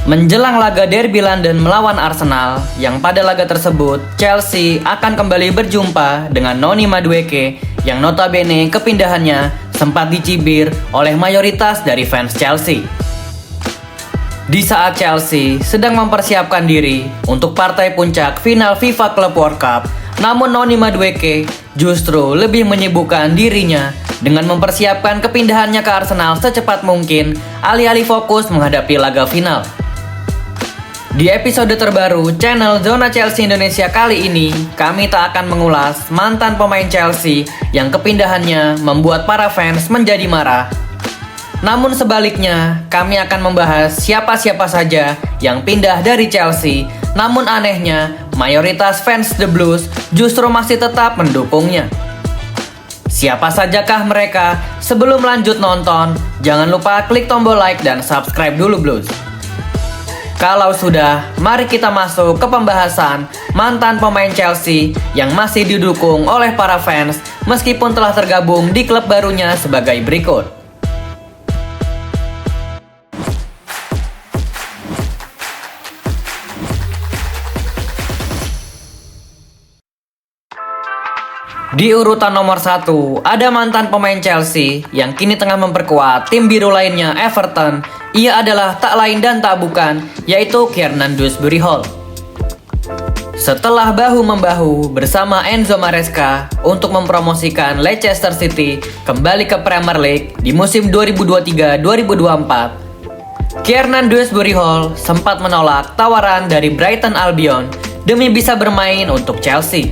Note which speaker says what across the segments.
Speaker 1: Menjelang laga derby London melawan Arsenal, yang pada laga tersebut Chelsea akan kembali berjumpa dengan Noni Madueke yang notabene kepindahannya sempat dicibir oleh mayoritas dari fans Chelsea. Di saat Chelsea sedang mempersiapkan diri untuk partai puncak final FIFA Club World Cup, namun Noni Madueke justru lebih menyibukkan dirinya dengan mempersiapkan kepindahannya ke Arsenal secepat mungkin, alih-alih fokus menghadapi laga final. Di episode terbaru channel Zona Chelsea Indonesia kali ini, kami tak akan mengulas mantan pemain Chelsea yang kepindahannya membuat para fans menjadi marah. Namun sebaliknya, kami akan membahas siapa-siapa saja yang pindah dari Chelsea, namun anehnya, mayoritas fans The Blues justru masih tetap mendukungnya. Siapa sajakah mereka? Sebelum lanjut nonton, jangan lupa klik tombol like dan subscribe dulu Blues. Kalau sudah, mari kita masuk ke pembahasan mantan pemain Chelsea yang masih didukung oleh para fans meskipun telah tergabung di klub barunya sebagai berikut. Di urutan nomor 1, ada mantan pemain Chelsea yang kini tengah memperkuat tim biru lainnya Everton. Ia adalah tak lain dan tak bukan, yaitu Kiernan Dewsbury Hall. Setelah bahu-membahu bersama Enzo Maresca untuk mempromosikan Leicester City kembali ke Premier League di musim 2023-2024, Kiernan Dewsbury Hall sempat menolak tawaran dari Brighton Albion demi bisa bermain untuk Chelsea.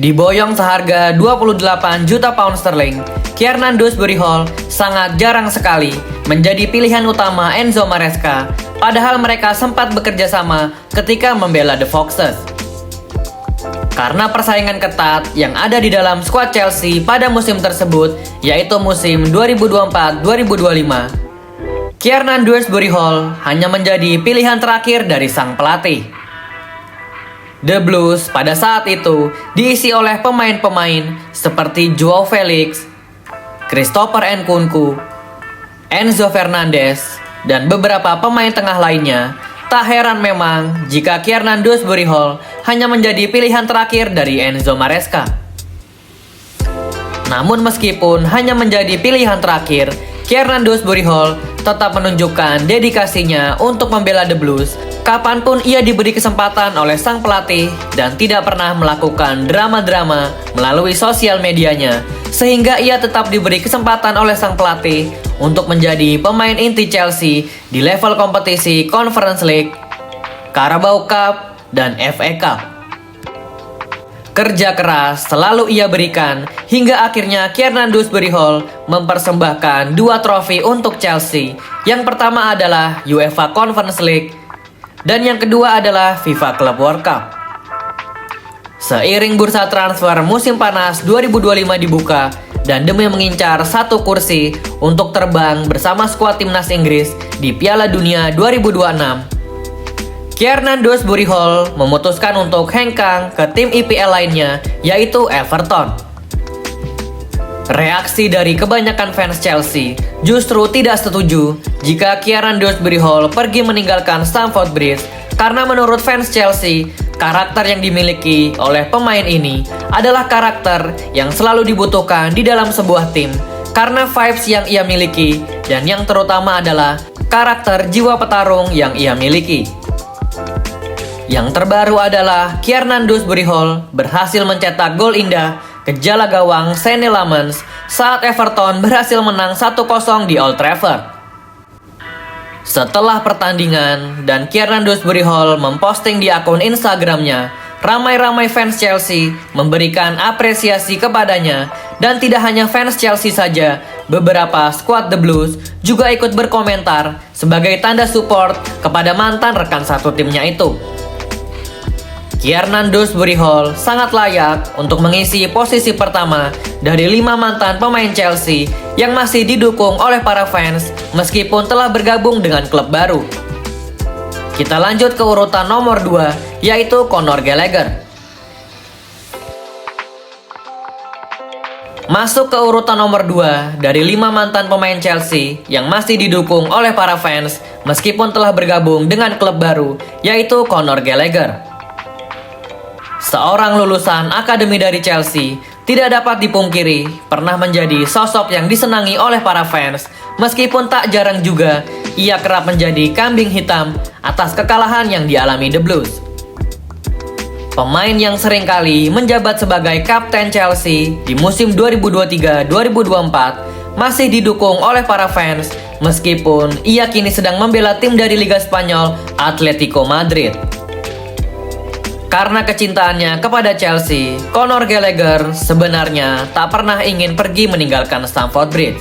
Speaker 1: Diboyong seharga 28 juta pound sterling, Kiernan Dewsbury Hall sangat jarang sekali menjadi pilihan utama Enzo Maresca, padahal mereka sempat bekerja sama ketika membela The Foxes. Karena persaingan ketat yang ada di dalam skuad Chelsea pada musim tersebut, yaitu musim 2024-2025, Kiernan Dewsbury Hall hanya menjadi pilihan terakhir dari sang pelatih. The Blues pada saat itu diisi oleh pemain-pemain seperti Joao Felix, Christopher Nkunku, Enzo Fernandez, dan beberapa pemain tengah lainnya. Tak heran memang jika Kiernan Dewsbury Hall hanya menjadi pilihan terakhir dari Enzo Maresca. Namun meskipun hanya menjadi pilihan terakhir, Kiernan Dewsbury Hall tetap menunjukkan dedikasinya untuk membela The Blues kapanpun ia diberi kesempatan oleh sang pelatih dan tidak pernah melakukan drama-drama melalui sosial medianya, sehingga ia tetap diberi kesempatan oleh sang pelatih untuk menjadi pemain inti Chelsea di level kompetisi Conference League, Carabao Cup, dan FA Cup. Kerja keras selalu ia berikan hingga akhirnya Kiernan Dewsbury Hall mempersembahkan 2 trofi untuk Chelsea. Yang pertama adalah UEFA Conference League dan yang kedua adalah FIFA Club World Cup. Seiring bursa transfer musim panas 2025 dibuka dan demi mengincar satu kursi untuk terbang bersama skuad timnas Inggris di Piala Dunia 2026, Kiernan Dewsbury Hall memutuskan untuk hengkang ke tim IPL lainnya, yaitu Everton. Reaksi dari kebanyakan fans Chelsea justru tidak setuju jika Kiernan Dewsbury Hall pergi meninggalkan Stamford Bridge karena menurut fans Chelsea, karakter yang dimiliki oleh pemain ini adalah karakter yang selalu dibutuhkan di dalam sebuah tim karena vibes yang ia miliki dan yang terutama adalah karakter jiwa petarung yang ia miliki. Yang terbaru adalah Kiernan Dewsbury Hall berhasil mencetak gol indah ke jala gawang Senne Lammens saat Everton berhasil menang 1-0 di Old Trafford. Setelah pertandingan dan Kiernan Dewsbury Hall memposting di akun Instagramnya, ramai-ramai fans Chelsea memberikan apresiasi kepadanya dan tidak hanya fans Chelsea saja, beberapa skuad The Blues juga ikut berkomentar sebagai tanda support kepada mantan rekan satu timnya itu. Kiernan Dewsbury Hall sangat layak untuk mengisi posisi pertama dari 5 mantan pemain Chelsea yang masih didukung oleh para fans meskipun telah bergabung dengan klub baru. Kita lanjut ke urutan nomor 2, yaitu Conor Gallagher. Masuk ke urutan nomor 2 dari 5 mantan pemain Chelsea yang masih didukung oleh para fans meskipun telah bergabung dengan klub baru, yaitu Conor Gallagher. Seorang lulusan akademi dari Chelsea, tidak dapat dipungkiri pernah menjadi sosok yang disenangi oleh para fans, meskipun tak jarang juga ia kerap menjadi kambing hitam atas kekalahan yang dialami The Blues. Pemain yang seringkali menjabat sebagai kapten Chelsea di musim 2023-2024 masih didukung oleh para fans meskipun ia kini sedang membela tim dari Liga Spanyol, Atletico Madrid. Karena kecintaannya kepada Chelsea, Conor Gallagher sebenarnya tak pernah ingin pergi meninggalkan Stamford Bridge.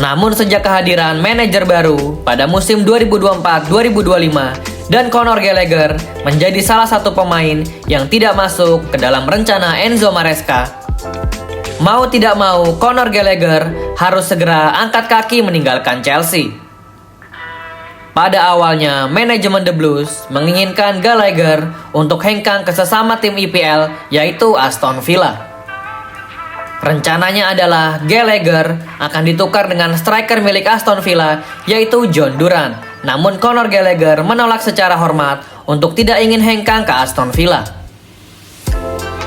Speaker 1: Namun sejak kehadiran manajer baru pada musim 2024-2025 dan Conor Gallagher menjadi salah satu pemain yang tidak masuk ke dalam rencana Enzo Maresca, mau tidak mau Conor Gallagher harus segera angkat kaki meninggalkan Chelsea. Pada awalnya, manajemen The Blues menginginkan Gallagher untuk hengkang ke sesama tim IPL, yaitu Aston Villa. Rencananya adalah Gallagher akan ditukar dengan striker milik Aston Villa, yaitu John Duran. Namun Conor Gallagher menolak secara hormat untuk tidak ingin hengkang ke Aston Villa.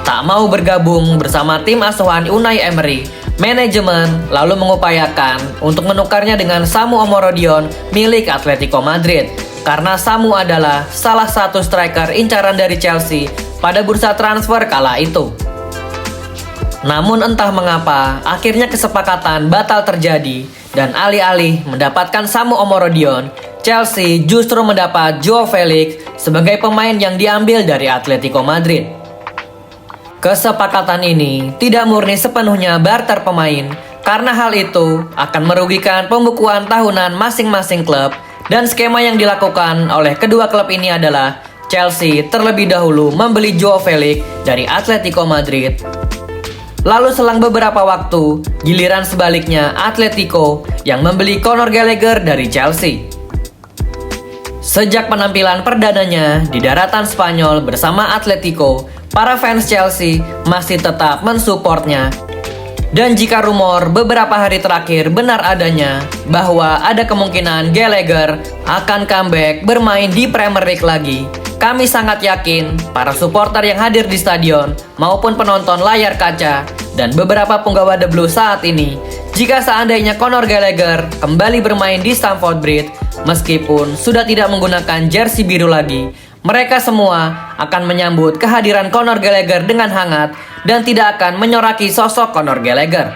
Speaker 1: Tak mau bergabung bersama tim asuhan Unai Emery, manajemen lalu mengupayakan untuk menukarnya dengan Samu Omorodion milik Atletico Madrid, karena Samu adalah salah satu striker incaran dari Chelsea pada bursa transfer kala itu. Namun entah mengapa, akhirnya kesepakatan batal terjadi dan alih-alih mendapatkan Samu Omorodion, Chelsea justru mendapat Joao Felix sebagai pemain yang diambil dari Atletico Madrid. Kesepakatan ini tidak murni sepenuhnya barter pemain, karena hal itu akan merugikan pembukuan tahunan masing-masing klub, dan skema yang dilakukan oleh kedua klub ini adalah Chelsea terlebih dahulu membeli Joao Felix dari Atletico Madrid. Lalu selang beberapa waktu, giliran sebaliknya Atletico yang membeli Conor Gallagher dari Chelsea. Sejak penampilan perdananya di daratan Spanyol bersama Atletico, para fans Chelsea masih tetap mensupportnya. Dan jika rumor beberapa hari terakhir benar adanya bahwa ada kemungkinan Gallagher akan comeback bermain di Premier League lagi, kami sangat yakin para supporter yang hadir di stadion maupun penonton layar kaca dan beberapa penggawa The Blues saat ini, jika seandainya Conor Gallagher kembali bermain di Stamford Bridge, meskipun sudah tidak menggunakan jersey biru lagi, mereka semua akan menyambut kehadiran Conor Gallagher dengan hangat dan tidak akan menyoraki sosok Conor Gallagher.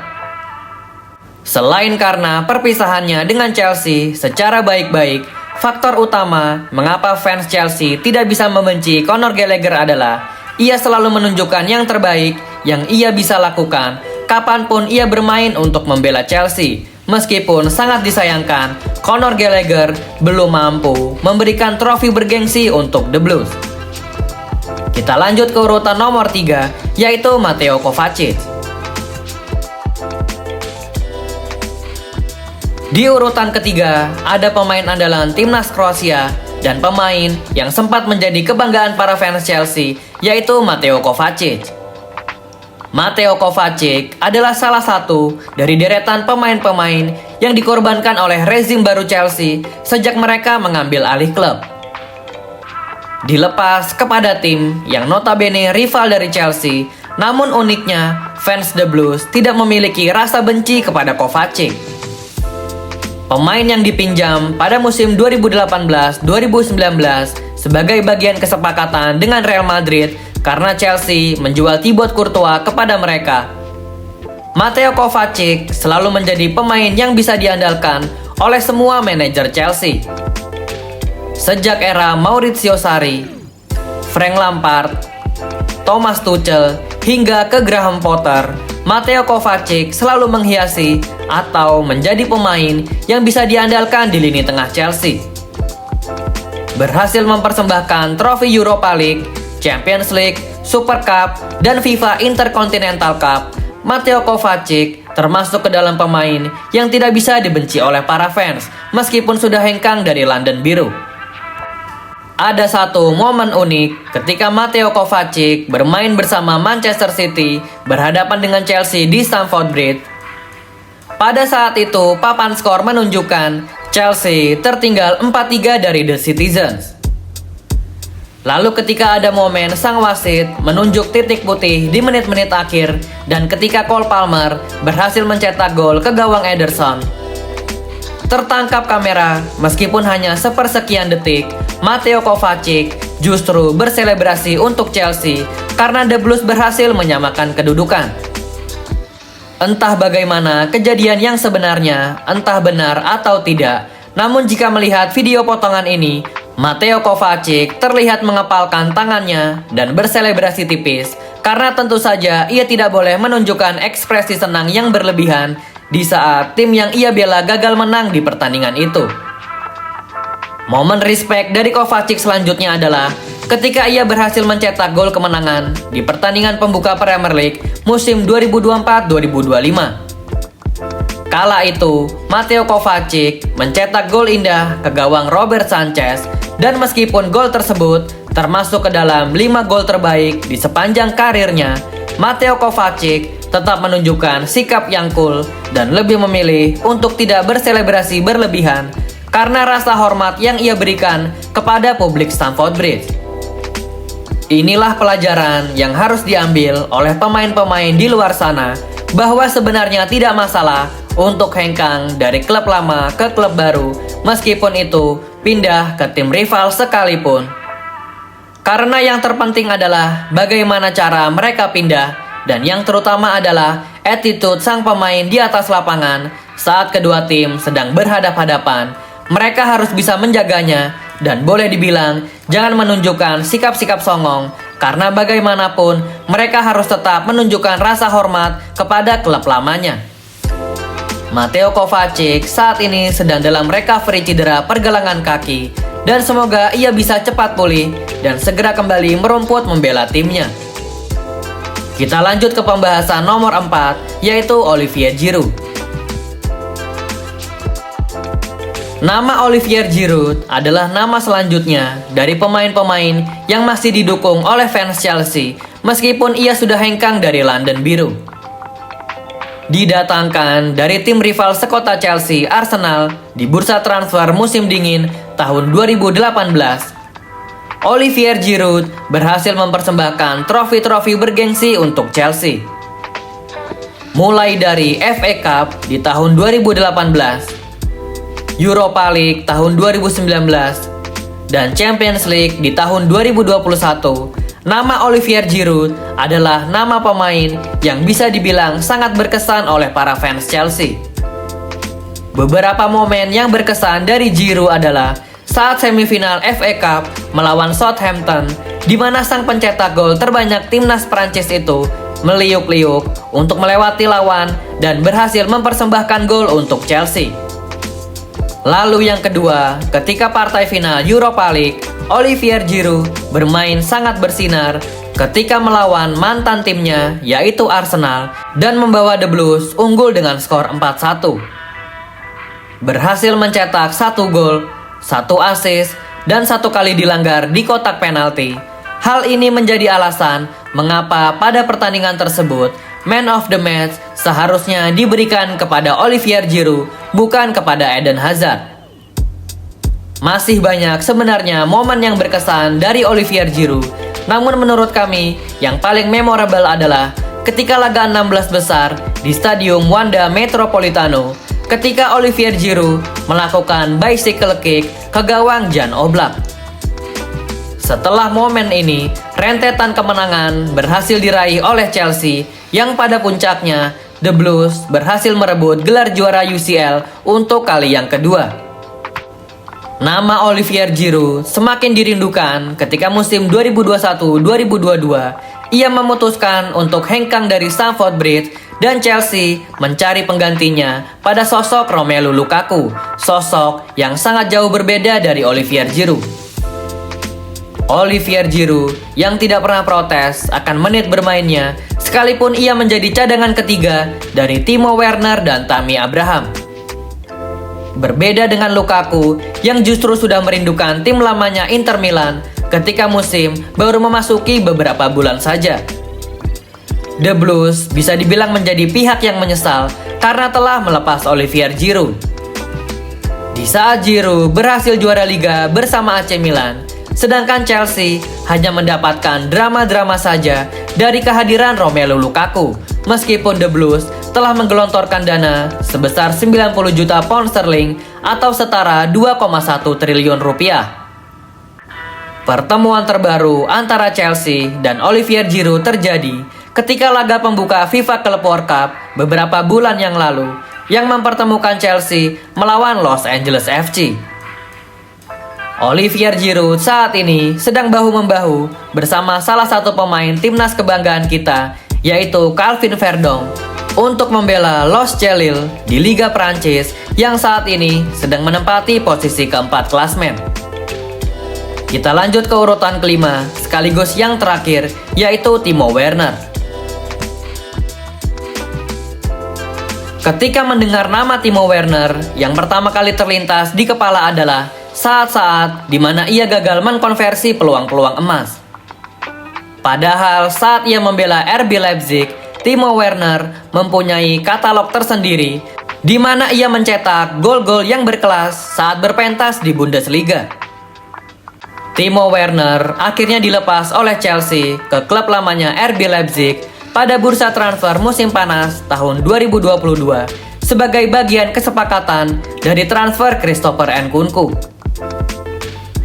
Speaker 1: Selain karena perpisahannya dengan Chelsea secara baik-baik, faktor utama mengapa fans Chelsea tidak bisa membenci Conor Gallagher adalah ia selalu menunjukkan yang terbaik yang ia bisa lakukan kapanpun ia bermain untuk membela Chelsea. Meskipun sangat disayangkan, Conor Gallagher belum mampu memberikan trofi bergengsi untuk The Blues. Kita lanjut ke urutan nomor 3, yaitu Mateo Kovacic. Di urutan ketiga, ada pemain andalan timnas Kroasia dan pemain yang sempat menjadi kebanggaan para fans Chelsea, yaitu Mateo Kovacic. Mateo Kovacic adalah salah satu dari deretan pemain-pemain yang dikorbankan oleh rezim baru Chelsea sejak mereka mengambil alih klub. Dilepas kepada tim yang notabene rival dari Chelsea, namun uniknya fans The Blues tidak memiliki rasa benci kepada Kovacic. Pemain yang dipinjam pada musim 2018-2019 sebagai bagian kesepakatan dengan Real Madrid karena Chelsea menjual Thibaut Courtois kepada mereka. Mateo Kovacic selalu menjadi pemain yang bisa diandalkan oleh semua manajer Chelsea. Sejak era Maurizio Sarri, Frank Lampard, Thomas Tuchel, hingga ke Graham Potter, Mateo Kovacic selalu menghiasi atau menjadi pemain yang bisa diandalkan di lini tengah Chelsea. Berhasil mempersembahkan trofi Europa League, Champions League, Super Cup, dan FIFA Intercontinental Cup, Mateo Kovacic termasuk ke dalam pemain yang tidak bisa dibenci oleh para fans meskipun sudah hengkang dari London Biru. Ada satu momen unik ketika Mateo Kovacic bermain bersama Manchester City berhadapan dengan Chelsea di Stamford Bridge. Pada saat itu, papan skor menunjukkan Chelsea tertinggal 4-3 dari The Citizens. Lalu ketika ada momen sang wasit menunjuk titik putih di menit-menit akhir dan ketika Cole Palmer berhasil mencetak gol ke gawang Ederson, tertangkap kamera meskipun hanya sepersekian detik, Mateo Kovacic justru berselebrasi untuk Chelsea karena The Blues berhasil menyamakan kedudukan. Entah bagaimana kejadian yang sebenarnya, entah benar atau tidak, namun jika melihat video potongan ini, Mateo Kovacic terlihat mengepalkan tangannya dan berselebrasi tipis karena tentu saja ia tidak boleh menunjukkan ekspresi senang yang berlebihan di saat tim yang ia bela gagal menang di pertandingan itu. Momen respect dari Kovacic selanjutnya adalah ketika ia berhasil mencetak gol kemenangan di pertandingan pembuka Premier League musim 2024-2025. Kala itu, Mateo Kovacic mencetak gol indah ke gawang Robert Sanchez dan meskipun gol tersebut termasuk ke dalam 5 gol terbaik di sepanjang karirnya, Mateo Kovacic tetap menunjukkan sikap yang cool dan lebih memilih untuk tidak berselebrasi berlebihan karena rasa hormat yang ia berikan kepada publik Stamford Bridge. Inilah pelajaran yang harus diambil oleh pemain-pemain di luar sana bahwa sebenarnya tidak masalah untuk hengkang dari klub lama ke klub baru meskipun itu pindah ke tim rival sekalipun. Karena yang terpenting adalah bagaimana cara mereka pindah dan yang terutama adalah attitude sang pemain di atas lapangan saat kedua tim sedang berhadap-hadapan. Mereka harus bisa menjaganya dan boleh dibilang jangan menunjukkan sikap-sikap songong karena bagaimanapun mereka harus tetap menunjukkan rasa hormat kepada klub lamanya. Mateo Kovacic saat ini sedang dalam recovery cedera pergelangan kaki dan semoga ia bisa cepat pulih dan segera kembali merumput membela timnya. Kita lanjut ke pembahasan nomor 4 yaitu Olivier Giroud. Nama Olivier Giroud adalah nama selanjutnya dari pemain-pemain yang masih didukung oleh fans Chelsea meskipun ia sudah hengkang dari London Biru. Didatangkan dari tim rival sekota Chelsea, Arsenal, di bursa transfer musim dingin tahun 2018. Olivier Giroud berhasil mempersembahkan trofi-trofi bergengsi untuk Chelsea. Mulai dari FA Cup di tahun 2018, Europa League tahun 2019, dan Champions League di tahun 2021, nama Olivier Giroud adalah nama pemain yang bisa dibilang sangat berkesan oleh para fans Chelsea. Beberapa momen yang berkesan dari Giroud adalah saat semifinal FA Cup melawan Southampton, di mana sang pencetak gol terbanyak timnas Prancis itu meliuk-liuk untuk melewati lawan dan berhasil mempersembahkan gol untuk Chelsea. Lalu yang kedua, ketika partai final Europa League, Olivier Giroud bermain sangat bersinar ketika melawan mantan timnya yaitu Arsenal dan membawa The Blues unggul dengan skor 4-1. Berhasil mencetak 1 gol, 1 assist, dan 1 kali dilanggar di kotak penalti. Hal ini menjadi alasan mengapa pada pertandingan tersebut Man of the Match seharusnya diberikan kepada Olivier Giroud, bukan kepada Eden Hazard. Masih banyak sebenarnya momen yang berkesan dari Olivier Giroud, namun menurut kami yang paling memorable adalah ketika laga 16 besar di Stadium Wanda Metropolitano, ketika Olivier Giroud melakukan bicycle kick ke gawang Jan Oblak. Setelah momen ini, rentetan kemenangan berhasil diraih oleh Chelsea yang pada puncaknya The Blues berhasil merebut gelar juara UCL untuk kali yang kedua. Nama Olivier Giroud semakin dirindukan ketika musim 2021-2022 ia memutuskan untuk hengkang dari Stamford Bridge dan Chelsea mencari penggantinya pada sosok Romelu Lukaku, sosok yang sangat jauh berbeda dari Olivier Giroud. Olivier Giroud yang tidak pernah protes akan menit bermainnya sekalipun ia menjadi cadangan ketiga dari Timo Werner dan Tammy Abraham. Berbeda dengan Lukaku yang justru sudah merindukan tim lamanya Inter Milan ketika musim baru memasuki beberapa bulan saja. The Blues bisa dibilang menjadi pihak yang menyesal karena telah melepas Olivier Giroud. Di saat Giroud berhasil juara Liga bersama AC Milan, sedangkan Chelsea hanya mendapatkan drama-drama saja dari kehadiran Romelu Lukaku, meskipun The Blues telah menggelontorkan dana sebesar 90 juta pound sterling atau setara 2,1 triliun rupiah. Pertemuan terbaru antara Chelsea dan Olivier Giroud terjadi ketika laga pembuka FIFA Club World Cup beberapa bulan yang lalu yang mempertemukan Chelsea melawan Los Angeles FC. Olivier Giroud saat ini sedang bahu-membahu bersama salah satu pemain timnas kebanggaan kita, yaitu Calvin Verdong, untuk membela Los Celil di Liga Prancis yang saat ini sedang menempati posisi keempat klasmen. Kita lanjut ke urutan kelima, sekaligus yang terakhir, yaitu Timo Werner. Ketika mendengar nama Timo Werner, yang pertama kali terlintas di kepala adalah saat-saat di mana ia gagal mengkonversi peluang-peluang emas. Padahal saat ia membela RB Leipzig, Timo Werner mempunyai katalog tersendiri di mana ia mencetak gol-gol yang berkelas saat berpentas di Bundesliga. Timo Werner akhirnya dilepas oleh Chelsea ke klub lamanya RB Leipzig pada bursa transfer musim panas tahun 2022 sebagai bagian kesepakatan dari transfer Christopher Nkunku.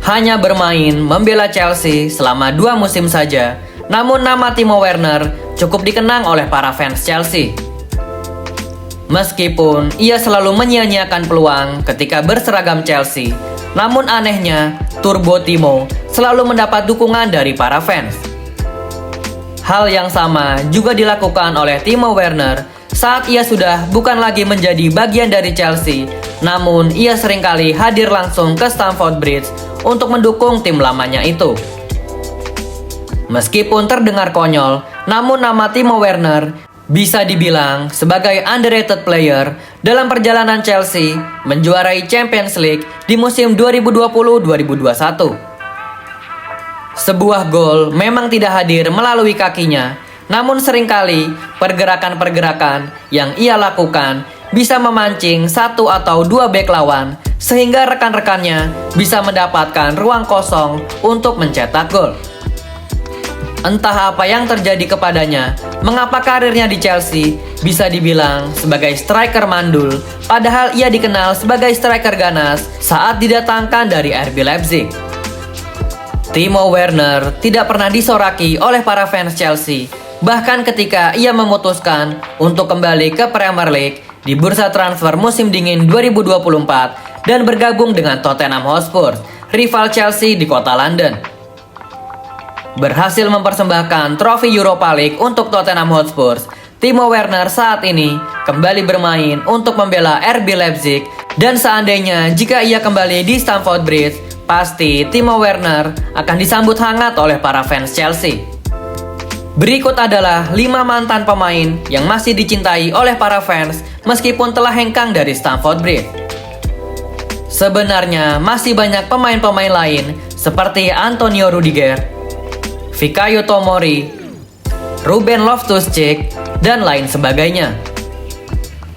Speaker 1: Hanya bermain membela Chelsea selama 2 musim saja, namun nama Timo Werner cukup dikenang oleh para fans Chelsea. Meskipun ia selalu menyia-nyiakan peluang ketika berseragam Chelsea, namun anehnya Turbo Timo selalu mendapat dukungan dari para fans. Hal yang sama juga dilakukan oleh Timo Werner saat ia sudah bukan lagi menjadi bagian dari Chelsea, namun ia seringkali hadir langsung ke Stamford Bridge untuk mendukung tim lamanya itu. Meskipun terdengar konyol, namun nama Timo Werner bisa dibilang sebagai underrated player dalam perjalanan Chelsea menjuarai Champions League di musim 2020-2021. Sebuah gol memang tidak hadir melalui kakinya, namun seringkali pergerakan-pergerakan yang ia lakukan bisa memancing 1 atau 2 bek lawan sehingga rekan-rekannya bisa mendapatkan ruang kosong untuk mencetak gol. Entah apa yang terjadi kepadanya, mengapa karirnya di Chelsea bisa dibilang sebagai striker mandul, padahal ia dikenal sebagai striker ganas saat didatangkan dari RB Leipzig. Timo Werner tidak pernah disoraki oleh para fans Chelsea, bahkan ketika ia memutuskan untuk kembali ke Premier League di bursa transfer musim dingin 2024 dan bergabung dengan Tottenham Hotspur, rival Chelsea di kota London. Berhasil mempersembahkan trofi Europa League untuk Tottenham Hotspur, Timo Werner saat ini kembali bermain untuk membela RB Leipzig, dan seandainya jika ia kembali di Stamford Bridge, pasti Timo Werner akan disambut hangat oleh para fans Chelsea. Berikut adalah 5 mantan pemain yang masih dicintai oleh para fans meskipun telah hengkang dari Stamford Bridge. Sebenarnya masih banyak pemain-pemain lain seperti Antonio Rudiger, Fikayo Tomori, Ruben Loftus-Cheek, dan lain sebagainya.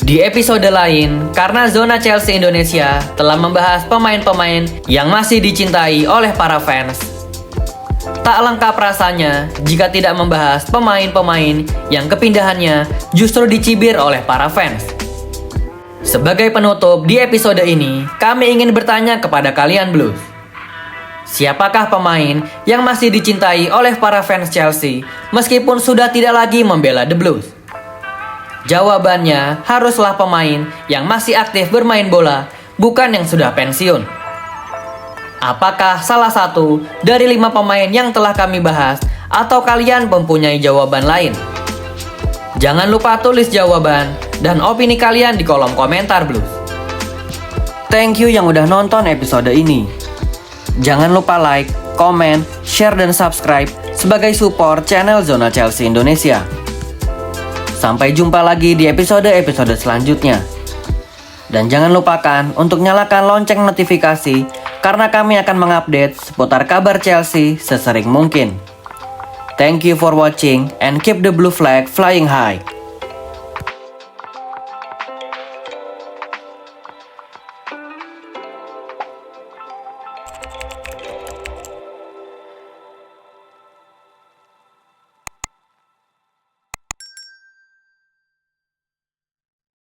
Speaker 1: Di episode lain, karena Zona Chelsea Indonesia telah membahas pemain-pemain yang masih dicintai oleh para fans. Tak lengkap rasanya jika tidak membahas pemain-pemain yang kepindahannya justru dicibir oleh para fans. Sebagai penutup di episode ini, kami ingin bertanya kepada kalian Blues. Siapakah pemain yang masih dicintai oleh para fans Chelsea meskipun sudah tidak lagi membela The Blues? Jawabannya haruslah pemain yang masih aktif bermain bola, bukan yang sudah pensiun. Apakah salah satu dari 5 pemain yang telah kami bahas atau kalian mempunyai jawaban lain? Jangan lupa tulis jawaban dan opini kalian di kolom komentar Blues. Thank you yang udah nonton episode ini. Jangan lupa like, komen, share, dan subscribe sebagai support channel Zona Chelsea Indonesia. Sampai jumpa lagi di episode-episode selanjutnya. Dan jangan lupakan untuk nyalakan lonceng notifikasi karena kami akan mengupdate seputar kabar Chelsea sesering mungkin. Thank you for watching and keep the blue flag flying high.